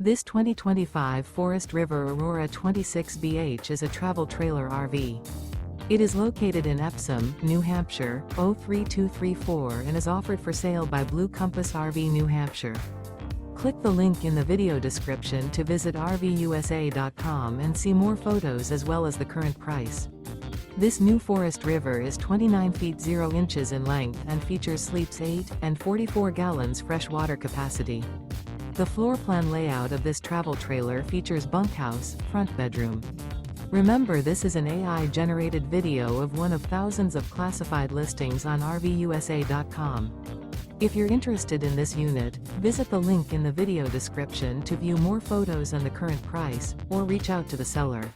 This 2025 Forest River Aurora 26BH is a travel trailer RV. It is located in Epsom, New Hampshire, 03234 and is offered for sale by Blue Compass RV New Hampshire. Click the link in the video description to visit RVUSA.com and see more photos as well as the current price. This new Forest River is 29 feet 0 inches in length and features sleeps 8 and 44 gallons fresh water capacity. The floor plan layout of this travel trailer features bunkhouse, front bedroom. Remember, this is an AI-generated video of one of thousands of classified listings on RVUSA.com. If you're interested in this unit, visit the link in the video description to view more photos and the current price, or reach out to the seller.